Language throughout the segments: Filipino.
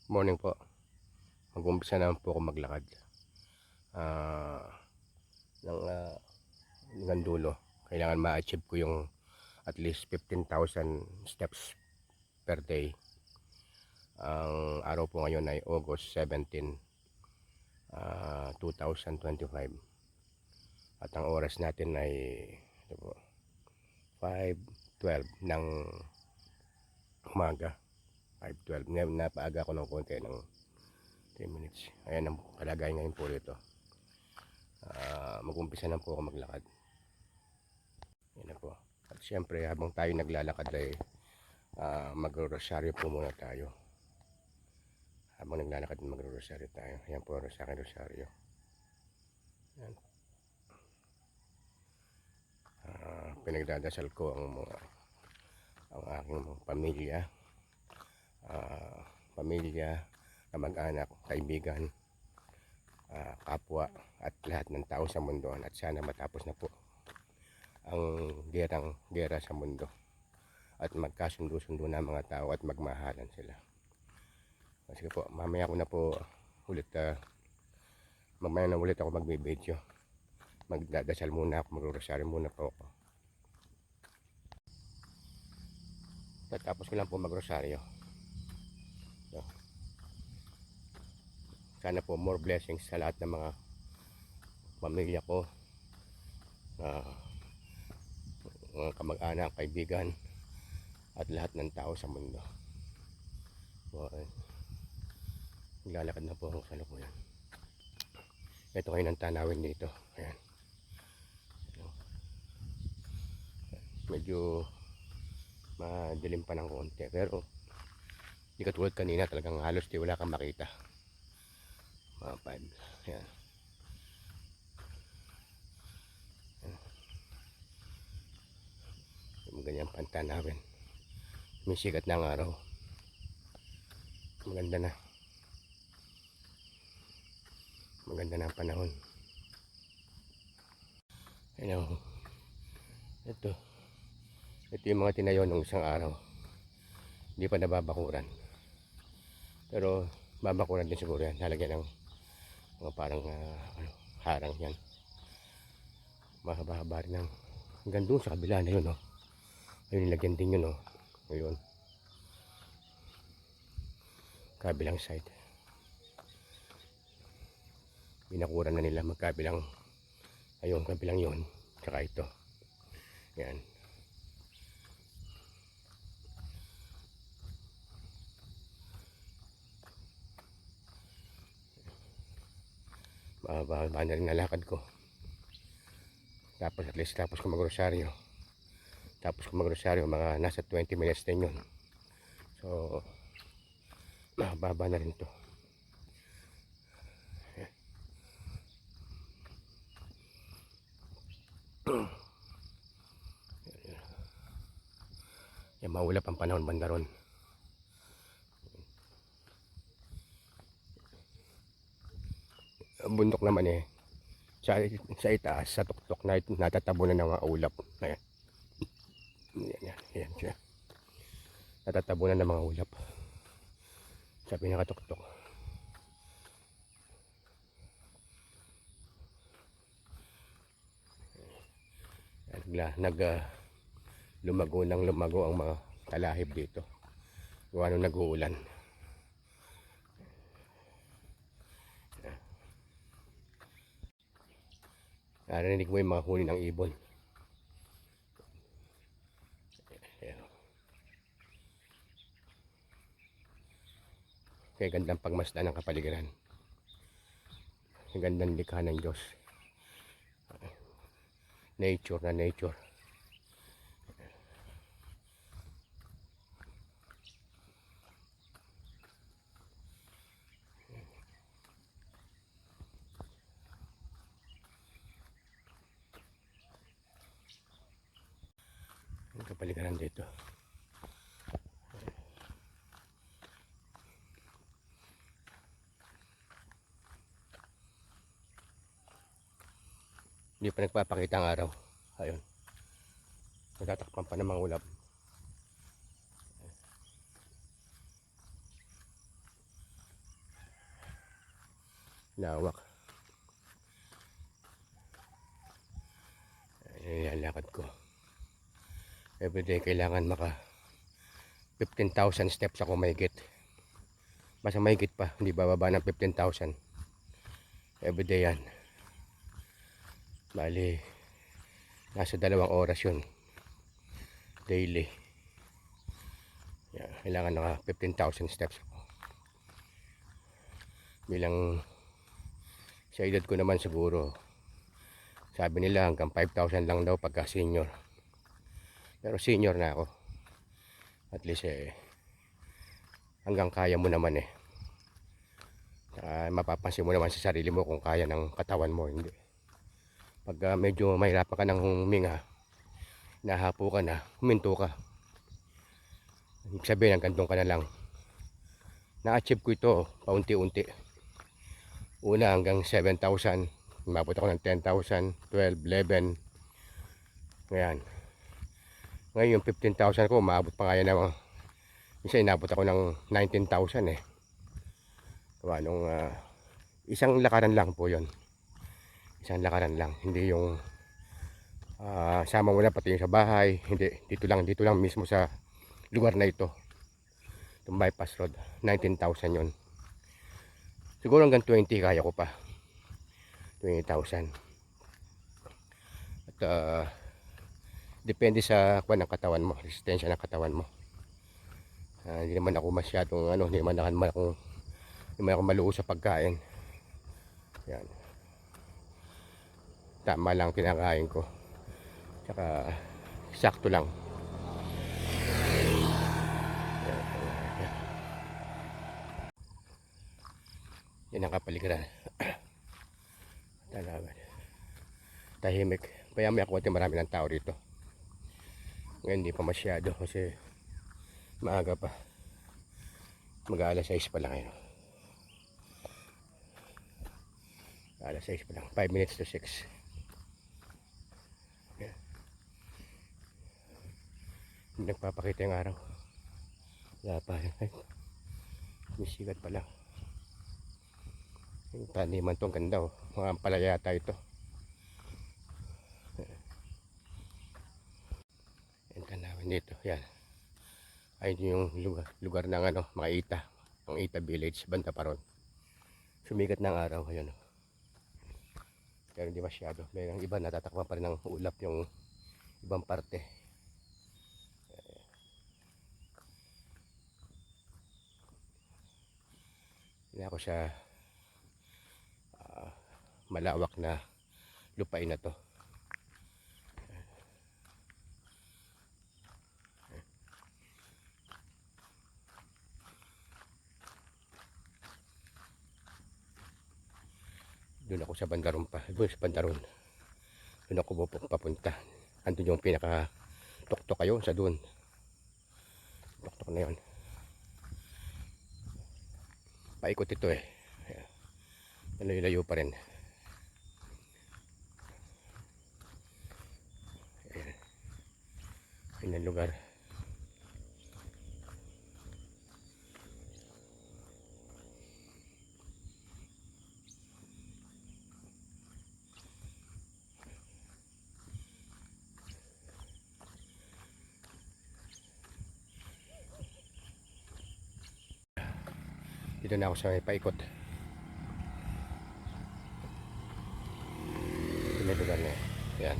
Morning po. Mag-umpisa naman po ako maglakad. Ah, ng hanggang dulo. Kailangan ma-achieve ko yung at least 15,000 steps per day. Ang araw po ngayon ay August 17, 2025. At ang oras natin ay ito po, 5:12 ng umaga. 5:12. Napaaga ko ng konti ng 10 minutes. Ayan ang kalagayan ngayon po dito. Mag-umpisa na po ako maglakad. Yan na po. At syempre habang tayo naglalakad ay magro-rosaryo po muna tayo. Habang naglalakad magro-rosaryo tayo. Ayan po sa akin rosaryo. Yan. Pinagdadasal ko ang aking pamilya, kamag-anak, kaibigan, kapwa at lahat ng tao sa mundo, at sana matapos na po ang gera sa mundo at magkasundo-sundo na mga tao at magmahalan sila. Sige po, mamaya ko na po ulit mamaya na ulit ako magbe-video. Magdadasal muna ako, magro-rosaryo muna po ako. Tapos ko lang po mag-rosaryo. So, sana po more blessings sa lahat ng mga pamilya ko, mga kamag-anak, kaibigan at lahat ng tao sa mundo. So, naglalakad na po ako sa lukuyan. Ito kayo ng tanawin dito. Ayan. So, medyo madilim pa ng konti, pero hindi katulad kanina, talagang halos di wala kang makita. Mga 5. Ayan. Yung ganyan pantanawin. May sikat na ang araw. Maganda na. Maganda na ang panahon. Ayan o. Ito yung mga tinayo ng isang araw. Hindi pa nababakuran. Pero babakuran din siguro yan. Halagyan ng mga parang harang yan. Mahaba-haba rin ng hanggang doon sa kabila na yun. Ayun, nilagyan din yun. Ayun. Kabilang side. Binakuran na nila magkabilang. Ayun, kabilang yun. Tsaka ito. Yan. Mahaba na rin nalakad ko. Tapos at least tapos ko mag-rosaryo. Mga nasa 20 minutes din yun. So, mahaba na rin to. Yan, maulap ang panahon banda ron. Ang bundok naman sa itaas, sa tuktok na natatabunan ng mga ulap. Ayan. Yan siya. Natatabunan ng mga ulap sa pinakatuktok. Lumago ang mga talahib dito gawa nung nag-uulan. Narinig mo yung mga huni ng ibon. Kaya gandang pagmasdan ng kapaligiran. Ang gandang likha ng Diyos. Nature na nature. Ang kapaligiran dito. Hindi pa nagpapakita ang araw. Ayun. Natatakpan pa ng mga ulap. lawak. Ayan, lakad ko everyday. Kailangan maka 15,000 steps ako mahigit. Basta mahigit pa, hindi bababa ng 15,000 everyday yan. Bali nasa 2 oras yun daily. Yan, kailangan naka 15,000 steps ako. Bilang sa edad ko naman siguro, sabi nila hanggang 5,000 lang daw pagka senior. Pero senior na ako. At least hanggang kaya mo naman mapapansin mo naman sa sarili mo kung kaya ng katawan mo, hindi. Pag medyo mahirapan ka ng huminga, nahapo ka na, huminto ka. Ibig sabihin hanggang doon ka na lang. Na-achieve ko ito paunti-unti. Una hanggang 7,000, umabot ako ng 10,000, 12, 11. Ngayon yung 15,000 ko, umabot pa kaya na. Isa inabot ako ng 19,000 Diba, nung isang lakaran lang po yon. Isang lakaran lang, hindi yung sama mo na pati yung sa bahay. Hindi, dito lang mismo sa lugar na ito, itong bypass road. 19,000 yon. Siguro hanggang 20 kaya ko pa, 20,000. At depende sa kuwan ng katawan mo, resistensya ng katawan mo. Hindi naman ako masyadong hindi naman ako maluho sa pagkain. Yan, tama lang kinakain ko, tsaka sakto lang. Yan ang kapaligiran. Talaga tahimik. Paya-maya konti marami ng tao rito. Ngayon hindi pa masyado kasi maaga pa. Mag-aalas 6 pa lang ngayon. Alas 6 pa lang. 5 minutes to 6. Yan. Hindi nagpapakita yung araw. Wala pa. Misigat pa lang. Yung taniman tong ganda Mga ampalaya yata ito. Yan tanawin dito. Yan. Ayun yung lugar ng mga Ita. Ang Ita Village, banda pa ron. Sumigat ng araw ngayon. Pero hindi masyado. May iba natatakpan pa rin ng ulap yung ibang parte. Hindi ako sa malawak na lupain na to. Doon ako sa Bandaron pa. Doon sa Bandaron. Doon ako papunta. Andun yung pinaka tuktok kayo sa doon. Tuktok na yun. Paikot ito Layo-layo pa rin. Ayan ang lugar. Dito na ako sa may paikot. Ito may lugar na yan.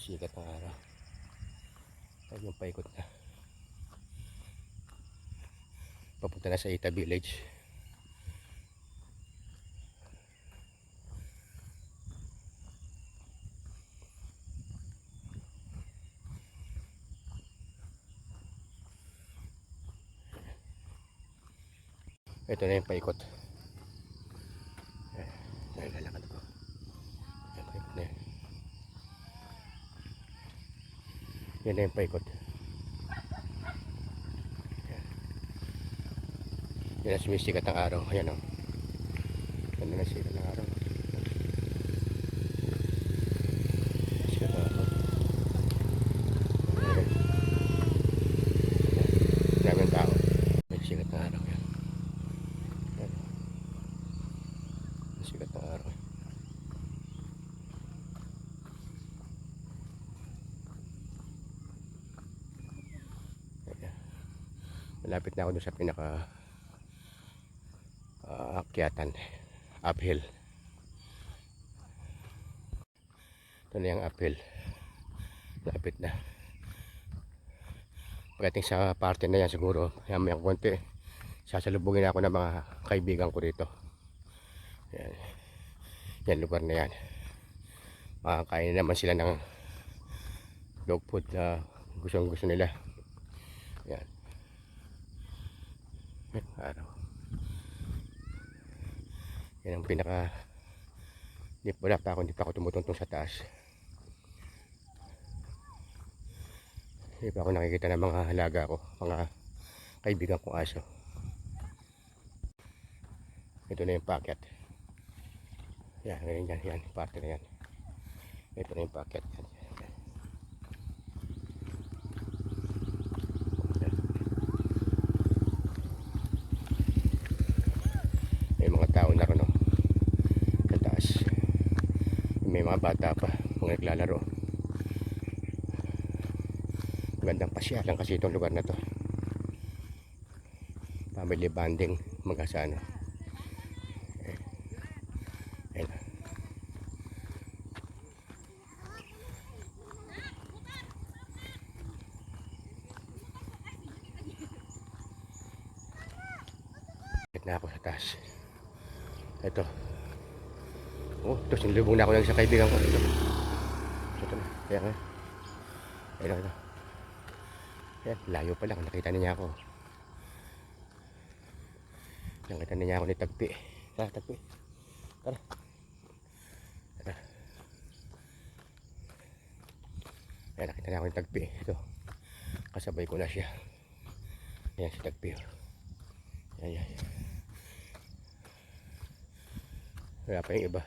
Sikat ng araw. Ayun yung paikot na. Papunta na sa Ita Village. Ito na yung paikot. Ayan, lalakad ko. Ayan, paikot na yan. Yan na yung paikot. Yan na sumisikat ng araw. Ayan Yan na sikat ng araw. Sikat ng araw. Malapit na ako dun sa pinaka akyatan, uphill. Ito na yung uphill. Malapit na. Pagdating sa parte na yan siguro, yamayang konti, sasalubungin ako ng mga kaibigan ko rito. Yan. Yan lugar na yan. Makakain naman sila ng dog food na gusto nila. Yan. Araw. Yan ang pinaka wala pa ako, hindi pa ako tumutuntong sa taas. Hindi pa ako nakikita ng mga halaga ko, mga kaibigan kong aso. Ito na yung packet. Yan, ganyan yan, parte na yan. Ito na yung packet. Yan. May mga tao na rin, no? Sa taas. May mga bata pa, mga naglalaro. Magandang pasyalan kasi itong lugar na to. Family bonding, mag-asano. Ayan. Na ako sa taas. Ito. Oh, ito sinilubong na ako lang sa kaibigan ko. Ito na. Ayan nga. Ayan ito. Ayan, layo pa lang. Nakita niya ako. Nakita niya ako ni Tagpi. Tara, Tagpi. Tara. Tara. Ayan, nakita niya ako ni Tagpi. Ito. Kasabay ko na siya. Ayan si Tagpi. Ayan, ayan. Wala pa yung iba.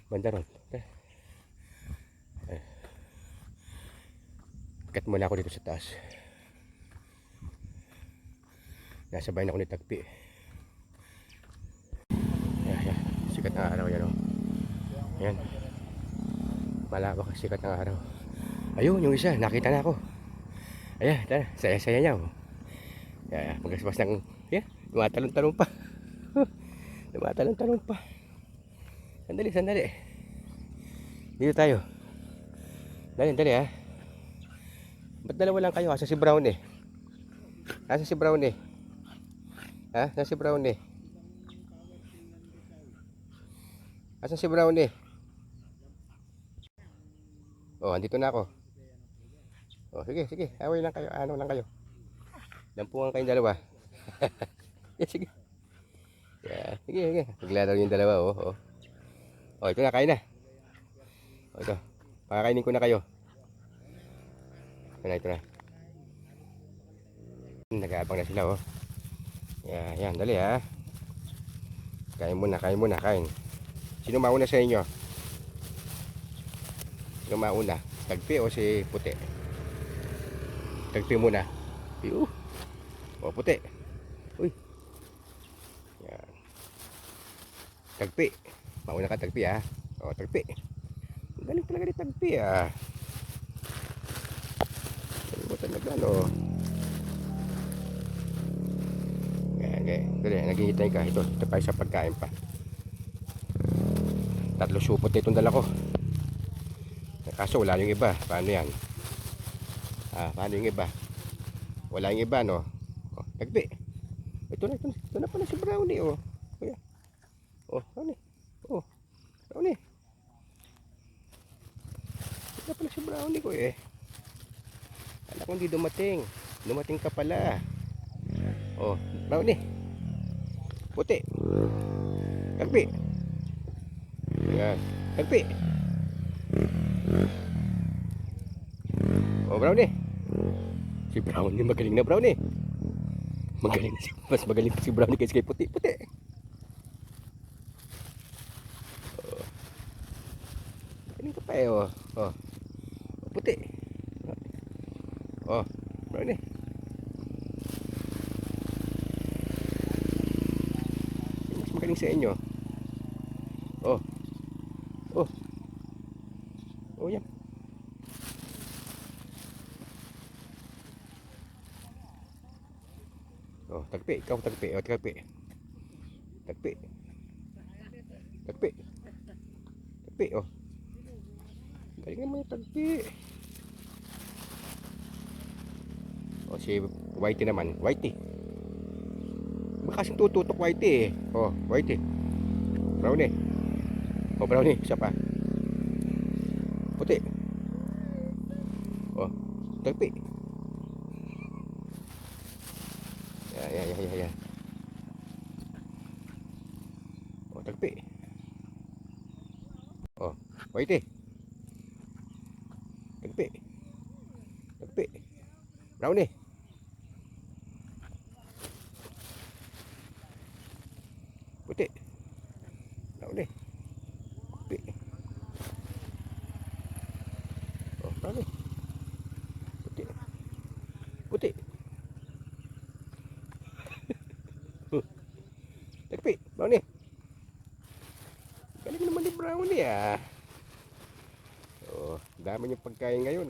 Banda ron. Kat muna ako dito sa taas. Nasabay na ako ni Tagpi. Ayan. Sikat ng araw yan, oh. Ayan. Malawak ang sikat ng araw. Ayun, yung isa. Nakita na ako. Ayan, tara. Saya-saya niya, oh. Ayan, magasbas ng... Ayan, tumatalon-talon pa. Tumatalon-talon pa. Sandali, sandali. Dito tayo. Dali, dali, ha. Ba't dalawa lang kayo? Asa si Brownie? Asa si Brownie? Ha? Asa si Brownie? Asa si Brownie? Oh, andito na ako. Oh, sige, sige. Away lang kayo. Ano lang kayo? Lampungan kayong dalawa. Yeah, sige. Yeah, sige, sige. Naglaro yung dalawa, oh. Oh, oh ito na, kain na. Oh, ito. Pakakainin ko na kayo. Ito na. Nag-aabang na sila, oh. Yeah, yan, dali, ha. Kain muna, kain. Sino mauna sa inyo? Sino mauna? Tagpi o si Puti? Tagpi muna. O, Puti. Uy. Yan. Tagpi. Mauna ka, Tagpi, ha. O, Tagpi. Galing talaga ni Tagpi, ha. Galing mo talaga, no. Yan, yan. Dali, naghihintay ka. Ito pa sa pagkain pa. 3 supot itong dala ko. Kaso wala yung iba. Paano yan? Paano yung iba? Wala yung iba, no? Oh, Tagpi. Ito na pala si Brownie, oh. Kuya. Oh, Brownie. Oh, Brownie. Ito na pala si Brownie ko, eh. Alam ko hindi dumating. Dumating ka pala. Oh, Brownie. Puti. Tagpi. Yan. Tagpi. Oh, Brownie. Si Brownie, magaling na Brownie. Magaling, mas magaling si Brownie kaysa kay Puti. Puti. Oh. Magaling ka pa, eh, oh. Oh. Puti. Oh, Brownie. Mas magaling sa inyo. Oh. Oh. Oh, yan. Tagpi, ikaw tagpi. O, tagpi. Tagpi. Tagpi. Tagpi, oh. Galing naman yung tagpi. O, si Whitey naman. Whitey. Baka kasing tututok Whitey eh. O, Whitey. Brownie. O, Brownie. Isa pa. Puti. O, tagpi. Yan. O, tagpi. O, Whitey. Tagpi. Tagpi. Brownie. Puti. Brownie. Tagpi. O, Brownie. Puti. Puti. Tagpi. Brownie. Galing naman ni Brownie ah. Oh, dami niyong pagkain ngayon.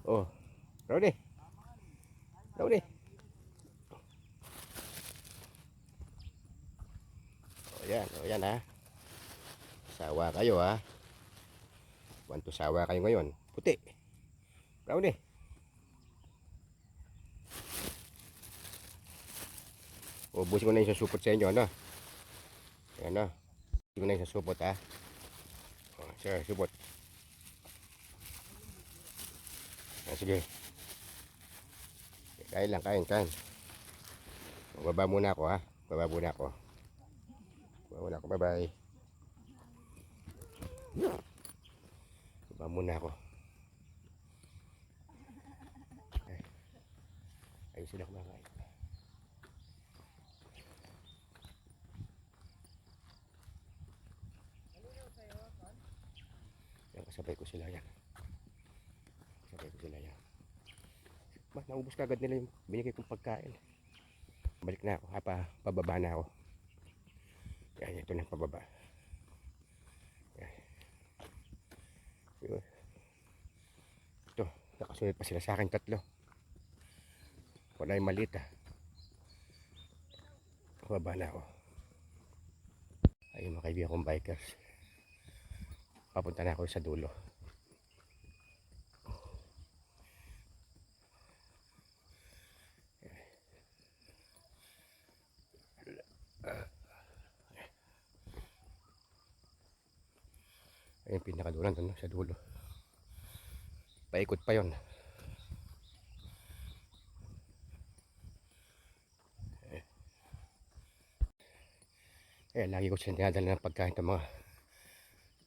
Oh, Brownie. Brownie. Oh, yan ha. Sawa kayo ha. Want to sawa kayo ngayon. Puti. Brownie. Ubusin ko na yung susupot sa inyo, ano? Ayan, no? Ubusin ko na yung susupot, ha? Oh, sir, supot. Ah, sige. Kain lang, kain. Baba muna ako, ha? Baba muna ako. Bye-bye. Baba muna ako. Ayun sila kumakain. Yan, kasabay ko sila yan. Naubos kagad nila yung binigay kong pagkain. Balik na ako, pababa na ako. Yan, ito na pababa. Yan. Ito, nakasunod pa sila sa akin tatlo. Wala yung maliit ha. Pababa na ako. Ayun mga kaibigan kong bikers. Papunta na ako sa dulo. Ayun pinakadulan doon sa dulo. Paikot pa yon. Lagi ko siya dinadala ng pagkain ng mga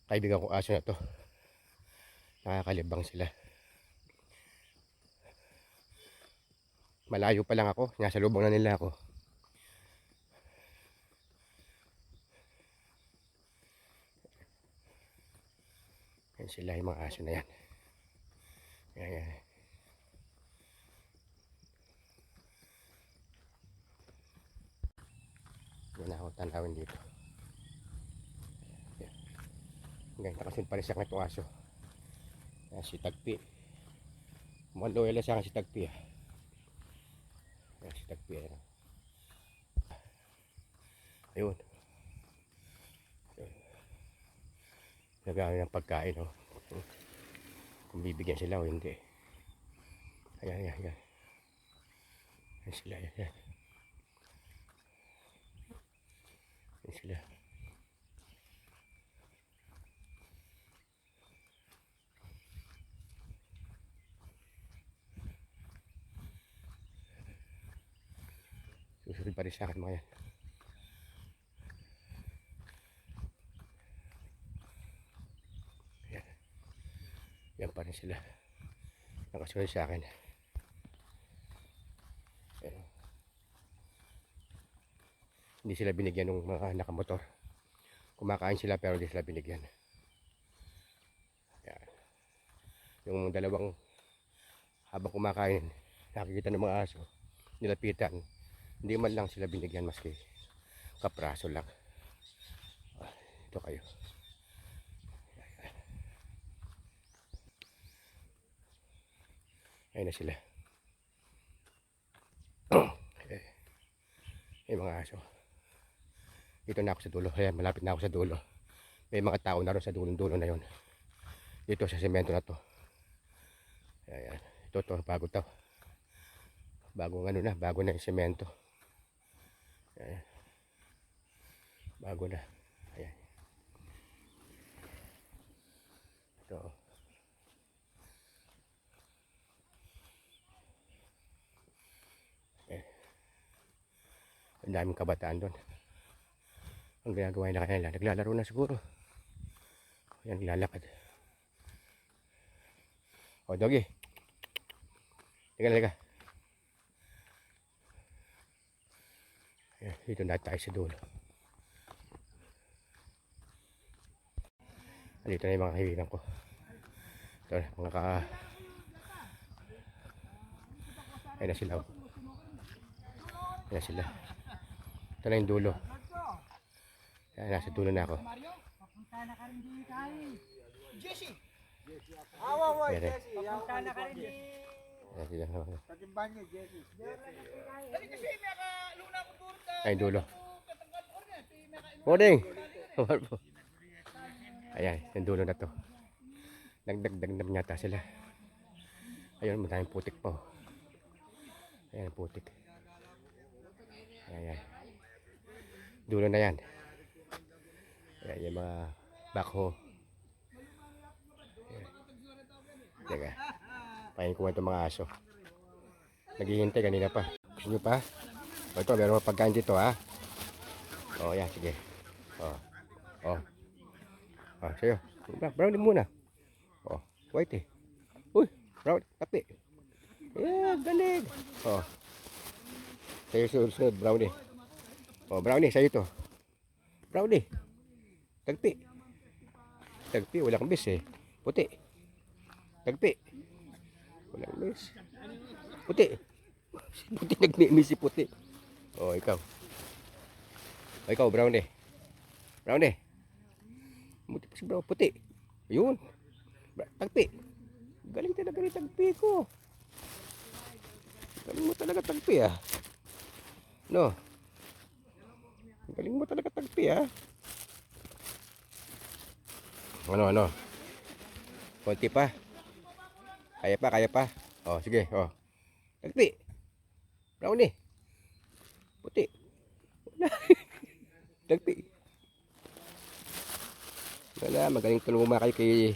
kaibigan kong aso na to. Nakakalibang sila. Malayo pa lang ako, nasa lubong na nila ako. Yan sila yung mga aso na yan. Yan. Yan ako tanawin dito. Yan. Ngayon nakasunod pa rin sa akin itong aso. Yan si Tagpi. Mukhang loyal sa akin si Tagpi ah. Yan si Tagpi. Ayun. Nagawin ng pagkain oh. Kung bibigyan sila o hindi. Ayan. Ayan sila, yan. Yan sila. Susunod pa rin sa akin mga yan. Yan pa rin sila. Nakasunod sa akin. Ayan. Hindi sila binigyan ng mga nakamotor. Kumakain sila pero hindi sila binigyan. Ayan. Yung dalawang habang kumakain, nakikita ng mga aso, nilapitan. Hindi man lang sila binigyan maski kapraso lang. Ito kayo. Ayun na sila. May mga aso. Dito na ako sa dulo. Ayan, malapit na ako sa dulo. May mga tao na rin sa dulong-dulo na yon. Dito sa semento na to. Ayan. Ito, bago to. Bagong ano na, bago na yung semento. Ayan. Bago na. Ayan. Ito. Ayan. Ang daming kabataan doon. Ang ginagawa nila kanila, naglalaro na siguro. Ayan, nilalakad. O, doggy. Liga. Ayan, dito na tayo sa dulo. Dito na yung mga kaibigan ko. Ito, mga ka... Ayan na sila. Ayan na sila. Ito na yung dulo. Ayan, nasa dulo na ako. Papunta na ka rin di kay Jesse. Ayan, Papunta na ka rin di. ayan sila. Tatimban niya Jesse. Dali kasi may kaluna ko doon ka. Ayan, dulo. Katanggal ko niya. Morning! Ayan, yung dulo na to. Nagdagdag na yata sila. Ayun, maraming putik po. Ayan, putik. Ayan. Dulo na yan. Ayan, yung mga backhoe. Ayan. Teka. Pahin ko itong mga aso. Naghihintay kanina pa. Gusto nyo pa? O ito, meron mga pagkain dito ha. O, yan, sige. O. Sa'yo. Brownie muna. O, white eh. Uy, brownie, tapi. Yeah, galing. O. Sa'yo sunod, brownie. O, brownie, sa'yo to. Brownie. Tagpi. Tagpi, walang bis eh. Puti. Tagpi. Walang bis. Puti. Puti, nagmimi si puti. O, ikaw. O, ikaw, brownie. Brownie. Puti pa si brownie. Puti. Yun. Tagpi. Galing talaga ni tagpi ko. Galing mo talaga tagpi ah. No. Galing mo talaga tagpi ah. Ano? Konti pa. Kaya pa. O, sige. O. Tagpi. Brownie. Puti. Wala. Tagpi. Wala. Magaling tulungan kayo kay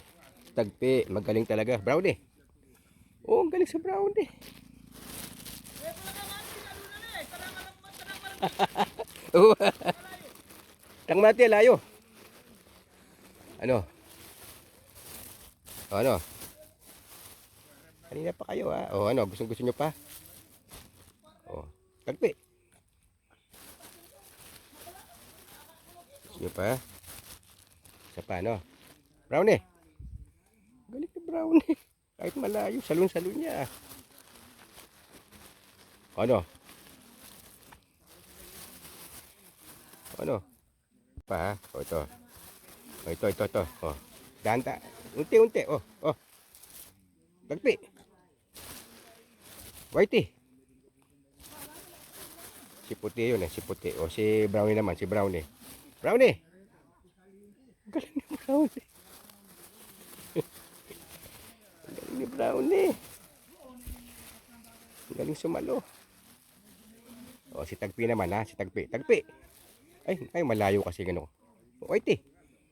tagpi. Magaling talaga. Brownie. Oh, ang galing sa brownie. Tang mati, layo. Ano? O, ano? Kanina pa kayo ha. O, ano? Gusto nyo pa? O, tagpi. Gusto nyo pa? Isa pa, ano? Brownie. Galing na brownie. Kahit malayo, salon-salon niya. O, ano? Ano? Pa ha? O, ito. O, ito. O, danta. Unti. O. Tagpi. Whitey. Si puti yun eh. Si puti. O, si brownie naman. Si brownie. Brownie. Galing ni brownie. Galing ni brownie. Galing sumalo. O, si tagpi naman ha. Si tagpi. Tagpi. Ay, malayo kasi gano. O, Whitey.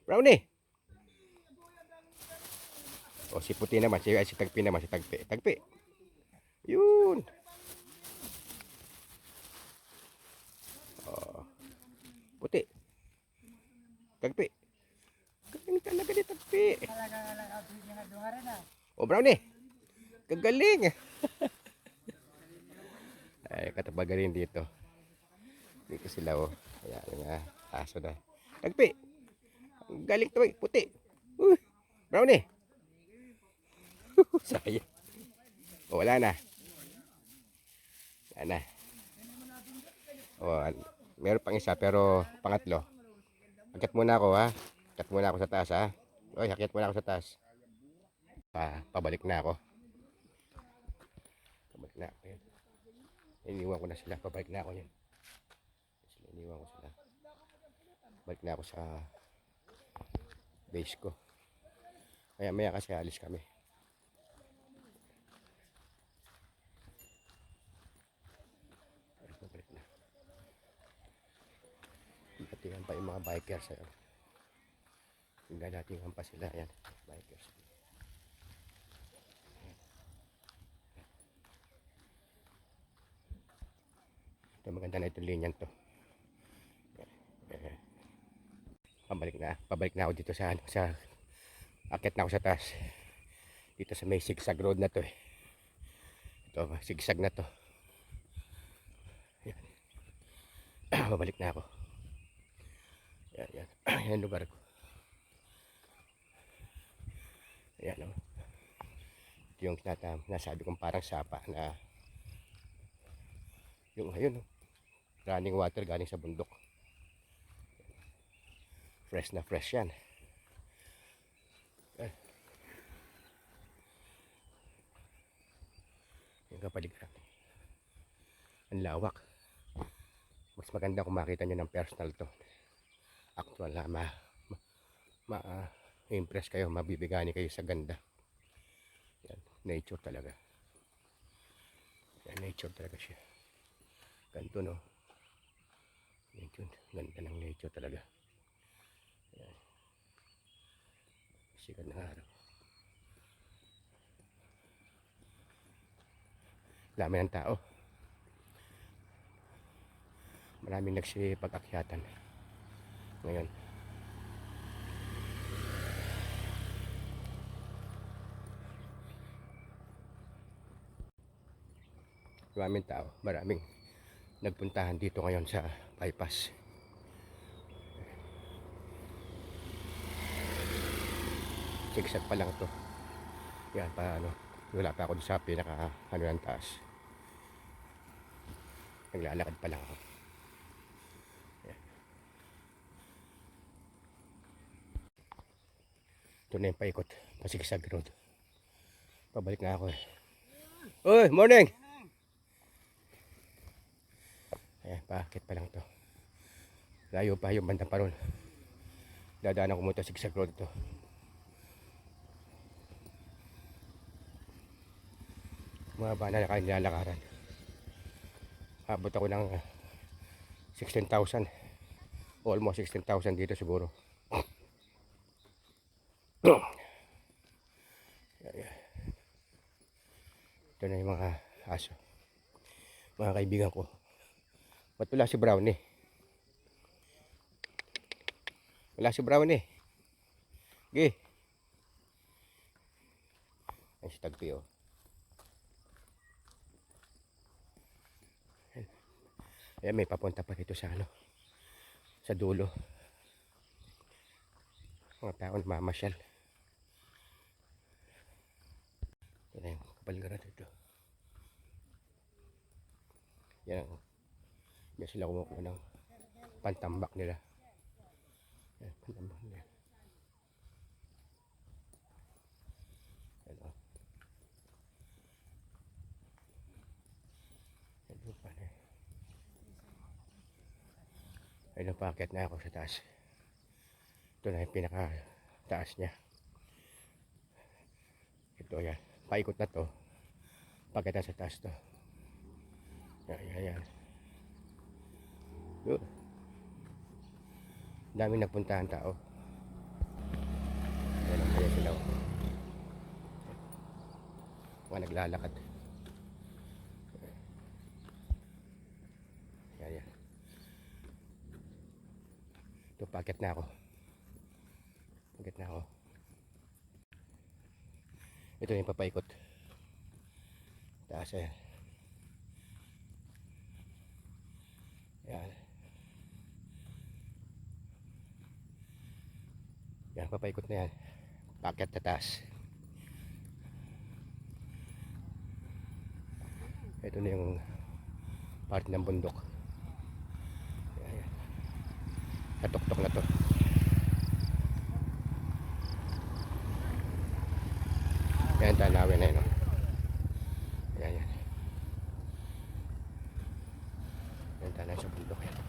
Brownie. O, si puti naman. Si tagpi naman. Si tagpi. Tagpi. Yun. O, puti. Tagpi. Galing talaga ni tagpi. O, brownie. Kagaling. Ay, katapagaling dito. Dito sila o. Ayan nga. Aso na. Tagpi. Galing to. Puti. Brownie. Sayang. O, wala na. Wala na. O, meron pang isa pero pangatlo. Akyat muna ako ha. Akyat muna ako sa taas ha. Oy, akyat muna ako sa taas. Pabalik na ako. Pabalik na ako yun. Iniwan ko na sila. Pabalik na ako yun. Iniwan ko sila. Balik na ako sa base ko. Maya kasi alis kami. Balik na. Tingnan pa yung mga bikers. Tingnan natin pa sila. Ayan, bikers. Ito, maganda na itong linyan to. Pabalik na ako dito sa akit na ako sa taas. Dito sa may zigzag road na to eh. Ito, zigzag na to. Ayan. Pabalik na ako. Yan. Yan lugar ko. Ayan o. Ito yung nasabi kong parang sapa na yung ayun o. Running water galing sa bundok. Fresh na fresh yan. Yung kapaligiran. Ang lawak. Mas maganda kung makita nyo ng personal to. Actual na ma-impress kayo, mabibigani kayo sa ganda. Yan, nature talaga. Yan, nature talaga siya. Ganito no. Nature, ganda ng nature talaga. Yan. Sikat ng araw. Dami ng tao. Maraming nagsipag-akyatan ngayon. Maraming tao, maraming nagpuntahan dito ngayon sa bypass. Sigsag pa lang to. Yan pa wala pa ako sa pinaka ng taas. Naglalakad pa lang ako. Yan. Ito na yung paikot, pasigsag road. Pabalik na ako eh. Uy, morning! Ayan, paakit pa lang to. Layo pa yung bandang paron. Dadaanan ko muna sigsag road to. Mga bana na kayo nilalakaran. Abot ako ng 16,000. Almost 16,000 dito siguro. Ito na yung mga aso. Mga kaibigan ko. Ba't wala si Brownie? Wala si Brownie. Okay. Ay, si Tagpi oh. Ayan, may papunta pa dito sa sa dulo. Mga tao na mamasyal. Ito na yung kapaligiran dito. Yan. Yan sila kumukuha ng pantambak nila. Yan, pantambak nila. Yan o. Yan lupa na. Ay, napakit na ako sa taas. Ito na yung pinaka taas niya. Ito yan. Paikot na to. Pagkita sa taas to. Yan. Daming nagpuntahan tao. Yan ang kaya sila. Mga naglalakad. Yan. Ito, pakit na ako. Ito yung papaikot. Taas yan. Yan, papaikot na yan. Paket sa taas. Ito na yung part ng bundok. Yan. Natuktok na to. Yan, tanawin na yun. Yan. Yan, tanawin sa bundok yan.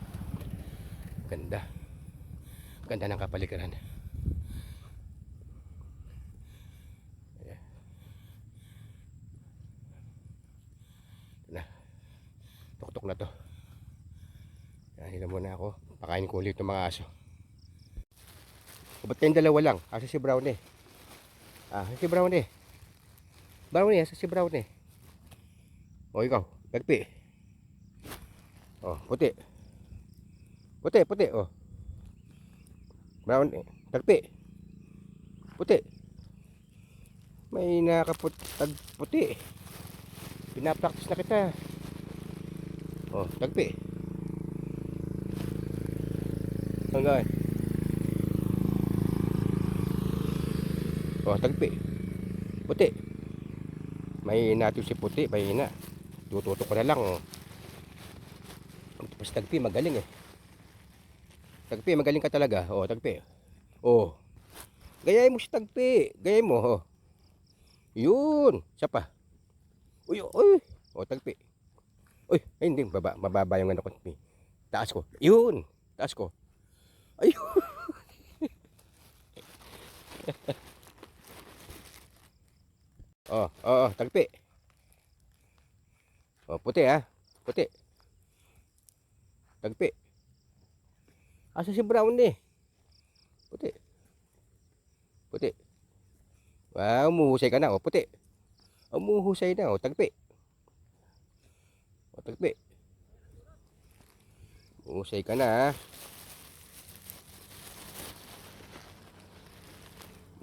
Ganda. Ganda ng kapaligiran. Ayan. Ito na. Tuktok na to. Ayan, hila muna ako. Pakain ko ulit itong mga aso. O, ba't kayong dalawa lang? Asa si Brownie? Si Brownie. Brownie, asa si Brownie? O, ikaw. Tagpi. O, puti. Puti, puti. O. Brownie. Tagpi. Puti. May puti. Pinapraktis na kita. O, tagpi. Hanggang. O, tagpi. Puti. May natin si puti. May na. Tututo ko na lang. Tapos tagpi, magaling eh. Tagpi, magaling ka talaga. O, tagpi. O. Gayahin mo si tagpi. Gayahin mo. O. Yun. Siya pa. Uy, uy. O, tagpi. Uy, ay hindi. Mababa yung ano ko. Taas ko. Yun. Taas ko. Ayun. Tagpi. O, puti ha. Puti. Tagpi. Asa si Brownie? Puti. Puti. Wow, umuhusay ka na. O, puti. Umuhusay na. O, tagpi. O, tagpi. Umuhusay ka na ha.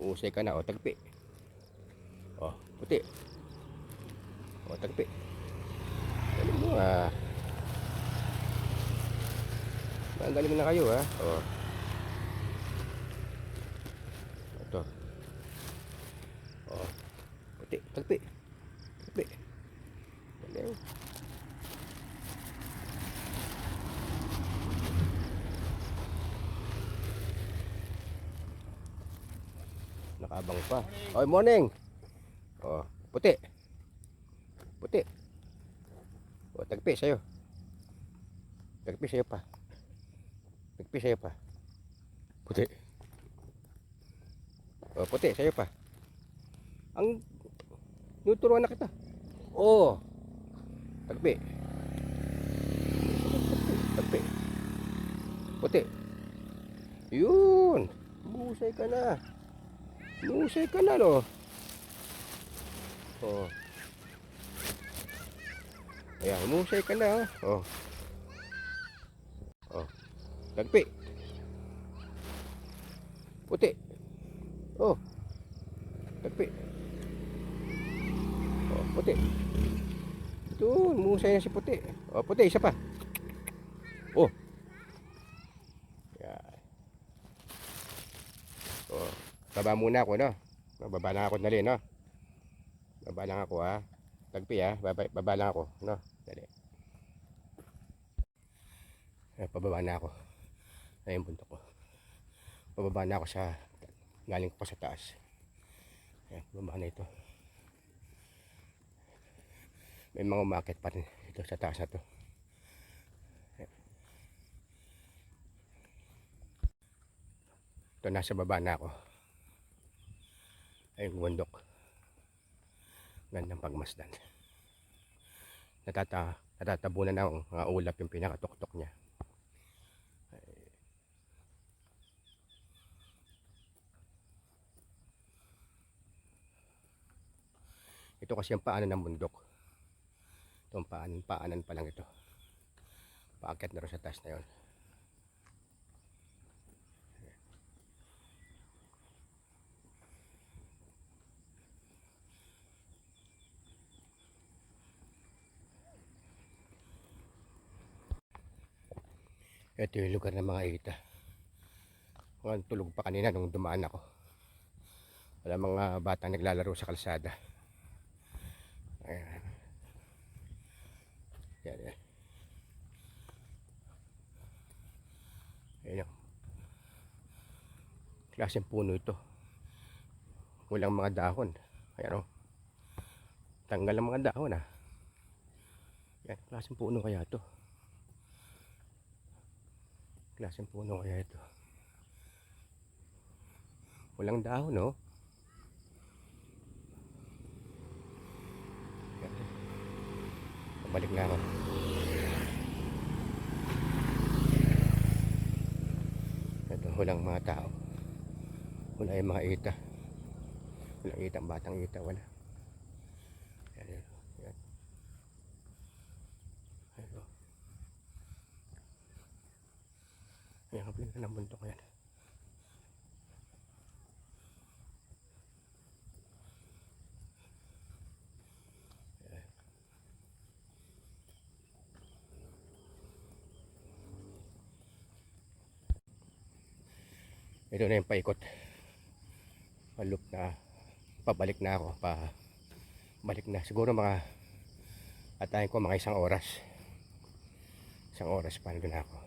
Umuhusay ka na. O, tagpi. O, puti. O, tagpi. Galing mo ah. Galing na kayo ha. O. Ito. O. Puti. Tagpi. Tagpi. Galing. Nakabang pa. Oy, morning. O. Puti. Puti. O, tagpi sa'yo. Tagpi sa'yo pa. Tagpi sa'yo pa. Puti. O, puti sa'yo pa. Ang nuturuan na kita. O. Tagpi. Tagpi. Puti. Yun. Musay ka na. Musay ka na, no? O. Ayan, musay ka na. O. O. Tagpi. Puti. O. Tagpi. O, puti. Ito, musay na si puti. O, puti, isa pa. O. Ayan. O. Baba muna ako, no? Baba lang ako dali, no? Baba lang ako, ha? Tagpi, ha? Baba lang ako, no? Dali. Pababa na ako. Ayun, bundok ko. Pababa na ako sa... Galing ko pa sa taas. Ayan, baba na ito. May mga umakit pa rin ito sa taas na to. Ito, nasa baba na ako. Ayun, bundok. Gandang pagmasdan. Natatabunan na ang mga ulap yung pinakatuktok niya. Ito kasi ang paanan ng bundok. Itong paanan pa lang ito. Paakyat na rin sa taas na yun. Ito yung lugar ng mga ita. Mga tulog pa kanina nung dumaan ako. Wala mga batang naglalaro sa kalsada. Ayan. Yan, yan. Ayan. Klaseng puno ito. Walang mga dahon. Ayan o. Tanggal ang mga dahon ah. Yan. Klaseng puno kaya ito. Klaseng puno kaya ito. Walang dahon, no? Balik na ako. Ito, walang mga tao. Wala yung mga ita. Walang itang batang ita, wala. Yan, yan. Yan. Ito. Ayan, kapilin ka ng bundok yan. Ito na yung paikot. Palup na. Pabalik na ako. Balik na. Siguro mga atayin ko mga 1 oras. 1 oras pa na ako.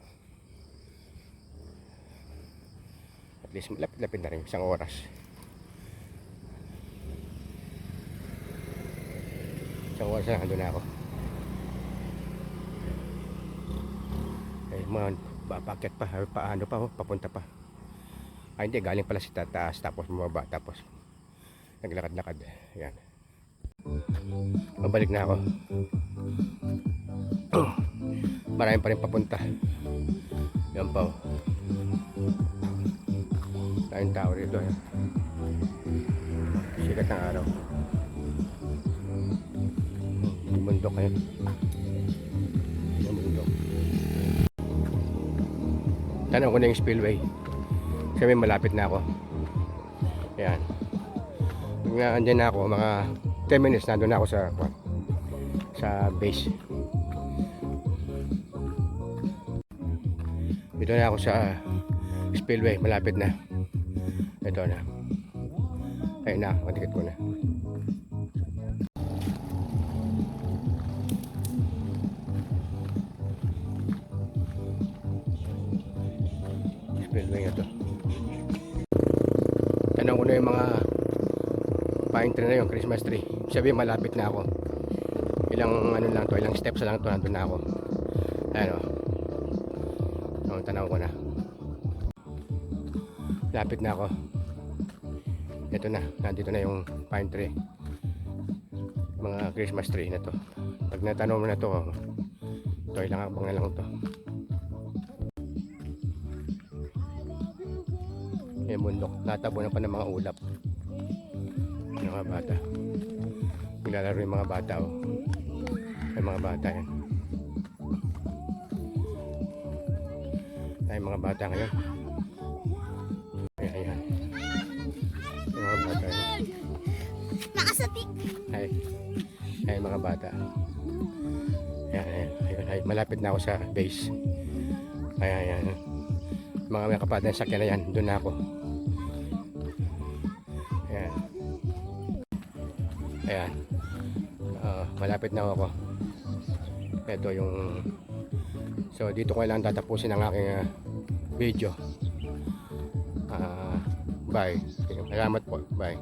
At least lapit-lapit na rin. 1 oras. Isang oras na nandun na ako. Eh, mga papakyat pa. Paano pa, papunta pa. Ay hindi, galing pala si tataas tapos bumaba tapos naglakad-lakad. Ayan. Mabalik na ako. Marami pa rin papunta. Yan pa. Tayong tao rito. Ayan. Sikat ng araw. Yung bundok ngayon. Yung bundok. Tanong ko na yung spillway. Kasi malapit na ako. Ayan. Pag andyan na ako, mga 10 minutes nandun na ako sa base. Dito na ako sa spillway, malapit na. Ito na. Ayun na, matikit ko na. Spillway na to. Tanong ko na yung mga pine tree na yung Christmas tree. Sabi malapit na ako. Ilang ano lang to, ilang steps lang to, nandun na ako. Ayan o. Tanaw ko na. Lapit na ako. Ito na, nandito na yung pine tree. Mga Christmas tree na to. Pag natanong mo na to, ito ilang abang na lang to. Yung bundok, natabunan pa ng mga ulap. Yung mga bata. Naglalaro yung mga bata. Oh. Yung mga bata yan. Ay, mga bata ngayon. Ayan. Yung mga bata yan. Nakasatik. Ay, mga bata. Ayan. Ay, malapit na ako sa base. Ayan. Mga may kapatid ng sakyan na yan. Doon na ako. Ayan. Malapit na ako. Ito yung so dito ko lang tatapusin ang aking video. Bye. Salamat po. Bye.